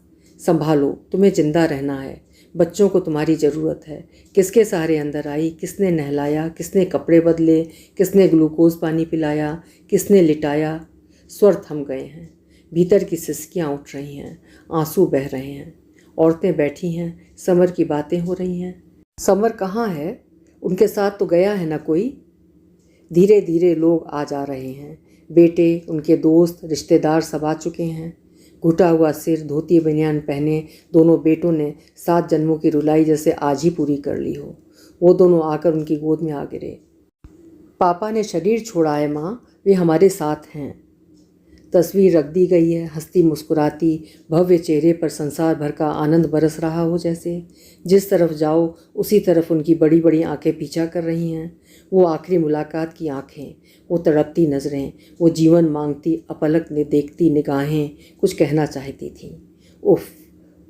संभालो, तुम्हें जिंदा रहना है, बच्चों को तुम्हारी ज़रूरत है। किसके सहारे अंदर आई, किसने नहलाया, किसने कपड़े बदले, किसने ग्लूकोज पानी पिलाया, किसने लिटाया? स्वर थम गए हैं। भीतर की सिसकियाँ उठ रही हैं, आंसू बह रहे हैं। औरतें बैठी हैं, समर की बातें हो रही हैं। समर कहाँ है? उनके साथ तो गया है ना कोई? धीरे धीरे लोग आ जा रहे हैं। बेटे, उनके दोस्त, रिश्तेदार सब आ चुके हैं। घुटा हुआ सिर, धोती बनियान पहने दोनों बेटों ने 7 जन्मों की रुलाई जैसे आज ही पूरी कर ली हो। वो दोनों आकर उनकी गोद में आ गिरे। पापा ने शरीर छोड़ा है माँ, वे हमारे साथ हैं। तस्वीर रख दी गई है, हंसती मुस्कुराती, भव्य चेहरे पर संसार भर का आनंद बरस रहा हो जैसे। जिस तरफ जाओ उसी तरफ उनकी बड़ी बड़ी आंखें पीछा कर रही हैं। वो आखिरी मुलाकात की आंखें, वो तड़पती नज़रें, वो जीवन मांगती अपलक ने देखती निगाहें कुछ कहना चाहती थीं। उफ!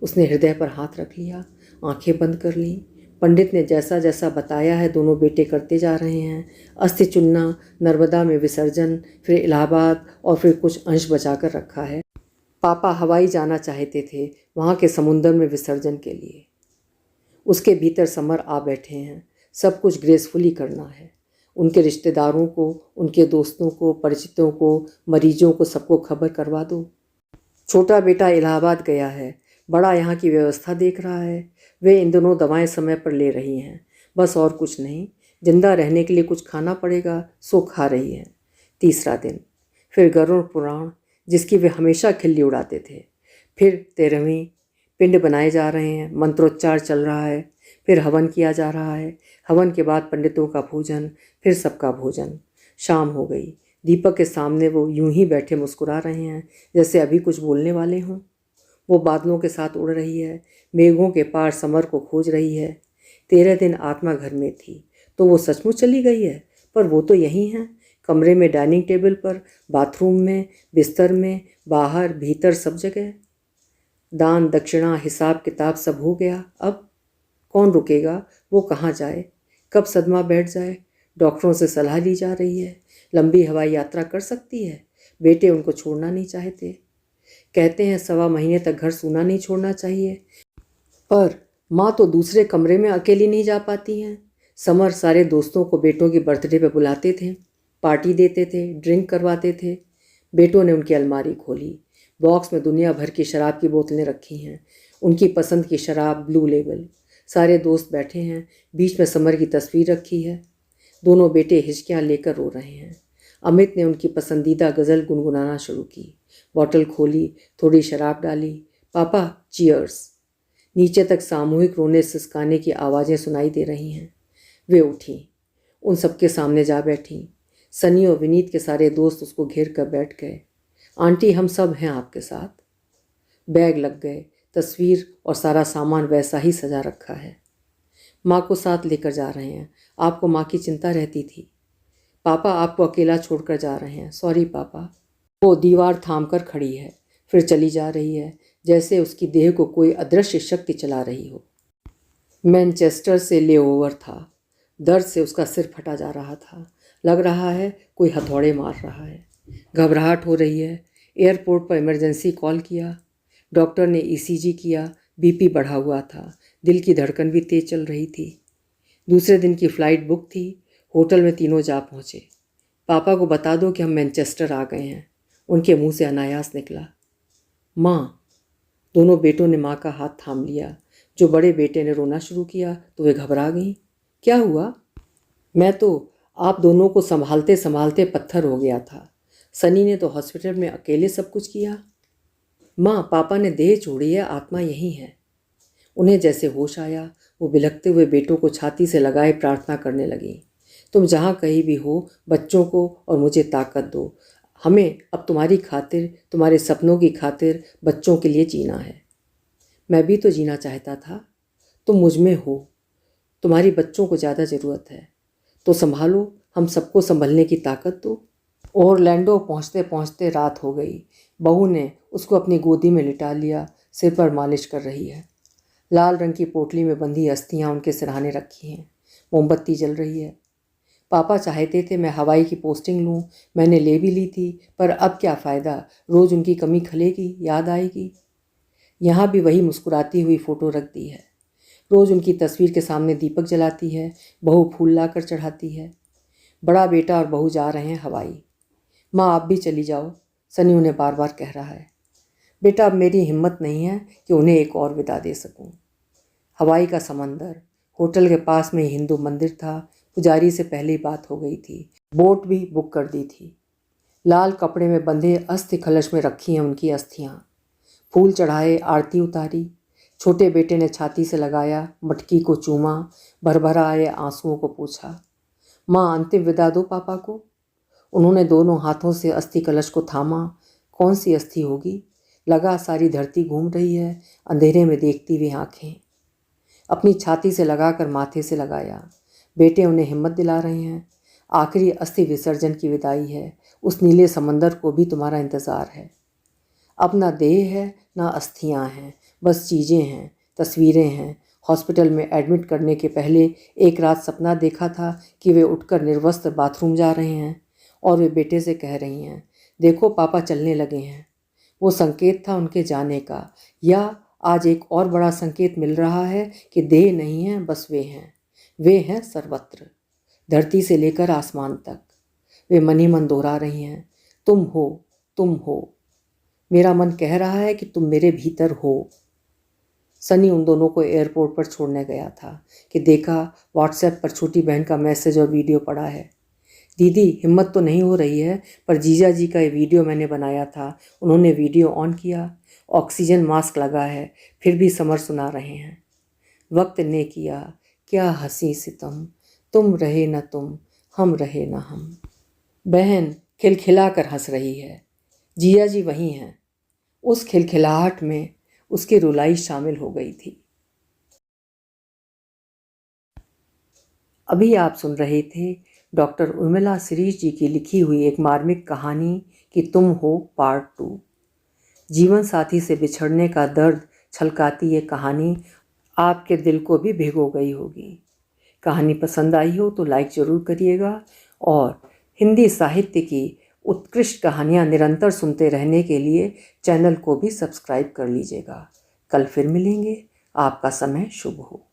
उसने हृदय पर हाथ रख लिया, आंखें बंद कर लीं। पंडित ने जैसा जैसा बताया है दोनों बेटे करते जा रहे हैं। अस्थि चुनना, नर्मदा में विसर्जन, फिर इलाहाबाद और फिर कुछ अंश बचा कर रखा है। पापा हवाई जाना चाहते थे, वहाँ के समुंदर में विसर्जन के लिए। उसके भीतर समर आ बैठे हैं। सब कुछ ग्रेसफुली करना है। उनके रिश्तेदारों को, उनके दोस्तों को, परिचितों को, मरीजों को सबको खबर करवा दो। छोटा बेटा इलाहाबाद गया है, बड़ा यहाँ की व्यवस्था देख रहा है। वे इन दोनों दवाएं समय पर ले रही हैं, बस और कुछ नहीं। जिंदा रहने के लिए कुछ खाना पड़ेगा, सो खा रही हैं। 3रा दिन। फिर गरुड़ पुराण, जिसकी वे हमेशा खिल्ली उड़ाते थे। फिर 13वीं। पिंड बनाए जा रहे हैं, मंत्रोच्चार चल रहा है। फिर हवन किया जा रहा है। हवन के बाद पंडितों का भोजन, फिर सबका भोजन। शाम हो गई। दीपक के सामने वो यूं ही बैठे मुस्कुरा रहे हैं जैसे अभी कुछ बोलने वाले हों। वो बादलों के साथ उड़ रही है, मेघों के पार समर को खोज रही है। 13 दिन आत्मा घर में थी तो वो सचमुच चली गई है, पर वो तो यहीं है, कमरे में, डाइनिंग टेबल पर, बाथरूम में, बिस्तर में, बाहर, भीतर, सब जगह। दान दक्षिणा, हिसाब किताब सब हो गया। अब कौन रुकेगा? वो कहाँ जाए? कब सदमा बैठ जाए? डॉक्टरों से सलाह ली जा रही है, लंबी हवाई यात्रा कर सकती है। बेटे उनको छोड़ना नहीं चाहते, कहते हैं 1.25 महीने तक घर सूना नहीं छोड़ना चाहिए। पर माँ तो दूसरे कमरे में अकेली नहीं जा पाती हैं। समर सारे दोस्तों को बेटों की बर्थडे पे बुलाते थे, पार्टी देते थे, ड्रिंक करवाते थे। बेटों ने उनकी अलमारी खोली। बॉक्स में दुनिया भर की शराब की बोतलें रखी हैं, उनकी पसंद की शराब, ब्लू लेबल। सारे दोस्त बैठे हैं, बीच में समर की तस्वीर रखी है। दोनों बेटे हिचकियाँ लेकर रो रहे हैं। अमित ने उनकी पसंदीदा गज़ल गुनगुनाना शुरू की। बॉटल खोली, थोड़ी शराब डाली। पापा चीयर्स। नीचे तक सामूहिक रोने सिसकाने की आवाज़ें सुनाई दे रही हैं। वे उठीं, उन सबके सामने जा बैठीं। सनी और विनीत के सारे दोस्त उसको घेर कर बैठ गए। आंटी, हम सब हैं आपके साथ। बैग लग गए, तस्वीर और सारा सामान वैसा ही सजा रखा है। माँ को साथ लेकर जा रहे हैं। आपको माँ की चिंता रहती थी। पापा आपको अकेला छोड़कर जा रहे हैं। सॉरी पापा। वो दीवार थाम कर खड़ी है, फिर चली जा रही है, जैसे उसकी देह को कोई अदृश्य शक्ति चला रही हो। मैनचेस्टर से लेओवर था। दर्द से उसका सिर फटा जा रहा था। लग रहा है कोई हथौड़े मार रहा है। घबराहट हो रही है। एयरपोर्ट पर इमरजेंसी कॉल किया। डॉक्टर ने ईसीजी किया। बीपी बढ़ा हुआ था। दिल की धड़कन भी तेज चल रही थी। दूसरे दिन की फ़्लाइट बुक थी। होटल में तीनों जा पहुँचे। पापा को बता दो कि हम मैनचेस्टर आ गए हैं, उनके मुंह से अनायास निकला। माँ। दोनों बेटों ने माँ का हाथ थाम लिया। जो बड़े बेटे ने रोना शुरू किया तो वे घबरा गईं। क्या हुआ? मैं तो आप दोनों को संभालते संभालते पत्थर हो गया था। सनी ने तो हॉस्पिटल में अकेले सब कुछ किया। माँ, पापा ने देह छोड़ी है, आत्मा यही है। उन्हें जैसे होश आया, वो बिलखते हुए बेटों को छाती से लगाए प्रार्थना करने लगी। तुम जहाँ कहीं भी हो, बच्चों को और मुझे ताकत दो। हमें अब तुम्हारी खातिर, तुम्हारे सपनों की खातिर बच्चों के लिए जीना है। मैं भी तो जीना चाहता था। तुम मुझ में हो। तुम्हारी बच्चों को ज़्यादा ज़रूरत है, तो संभालो, हम सबको संभलने की ताकत दो। ओरलैंडो पहुँचते पहुँचते रात हो गई। बहू ने उसको अपनी गोदी में लिटा लिया, सिर पर मालिश कर रही है। लाल रंग की पोटली में बंधी अस्थियाँ उनके सिरहाने रखी हैं। मोमबत्ती जल रही है। पापा चाहते थे मैं हवाई की पोस्टिंग लूँ। मैंने ले भी ली थी, पर अब क्या फ़ायदा। रोज़ उनकी कमी खलेगी, याद आएगी। यहाँ भी वही मुस्कुराती हुई फ़ोटो रख दी है। रोज़ उनकी तस्वीर के सामने दीपक जलाती है। बहू फूल ला कर चढ़ाती है। बड़ा बेटा और बहू जा रहे हैं हवाई। माँ, आप भी चली जाओ, सनी उन्हें बार बार कह रहा है। बेटा, अब मेरी हिम्मत नहीं है कि उन्हें एक और विदा दे सकूं। हवाई का समंदर। होटल के पास में हिंदू मंदिर था। पुजारी से पहले ही बात हो गई थी। बोट भी बुक कर दी थी। लाल कपड़े में बंधे अस्थि कलश में रखी हैं उनकी अस्थियाँ। फूल चढ़ाए, आरती उतारी। छोटे बेटे ने छाती से लगाया, मटकी को चूमा, भरभरा आए आंसुओं को पूछा। माँ, अंतिम विदा दो पापा को। उन्होंने दोनों हाथों से अस्थि कलश को थामा। कौन सी अस्थि होगी? लगा सारी धरती घूम रही है, अंधेरे में देखती हुई आँखें। अपनी छाती से लगाकर माथे से लगाया। बेटे उन्हें हिम्मत दिला रहे हैं। आखिरी अस्थि विसर्जन की विदाई है। उस नीले समंदर को भी तुम्हारा इंतज़ार है। अब ना देह है, ना अस्थियाँ हैं, बस चीज़ें हैं, तस्वीरें हैं। हॉस्पिटल में एडमिट करने के पहले एक रात सपना देखा था कि वे उठकर निर्वस्त्र बाथरूम जा रहे हैं और वे बेटे से कह रही हैं, देखो पापा चलने लगे हैं। वो संकेत था उनके जाने का, या आज एक और बड़ा संकेत मिल रहा है कि देह नहीं है, बस वे हैं। वे हैं सर्वत्र, धरती से लेकर आसमान तक। वे मन ही मन दोहरा रही हैं, तुम हो, तुम हो। मेरा मन कह रहा है कि तुम मेरे भीतर हो। सनी उन दोनों को एयरपोर्ट पर छोड़ने गया था कि देखा व्हाट्सएप पर छोटी बहन का मैसेज और वीडियो पड़ा है। दीदी, हिम्मत तो नहीं हो रही है, पर जीजा जी का ये वीडियो मैंने बनाया था। उन्होंने वीडियो ऑन किया, ऑक्सीजन मास्क लगा है, फिर भी समर सुना रहे हैं। वक्त ने किया क्या हंसी सितम, तुम रहे न तुम, हम रहे न हम। बहन खिलखिला कर हंस रही है। जिया जी वहीं हैं। उस खिलखिलाहट में उसकी रुलाई शामिल हो गई थी। अभी आप सुन रहे थे डॉक्टर उर्मिला शिरीष जी की लिखी हुई एक मार्मिक कहानी कि तुम हो पार्ट 2। जीवन साथी से बिछड़ने का दर्द छलकाती ये कहानी आपके दिल को भी भिगो गई होगी। कहानी पसंद आई हो तो लाइक ज़रूर करिएगा और हिंदी साहित्य की उत्कृष्ट कहानियाँ निरंतर सुनते रहने के लिए चैनल को भी सब्सक्राइब कर लीजिएगा। कल फिर मिलेंगे। आपका समय शुभ हो।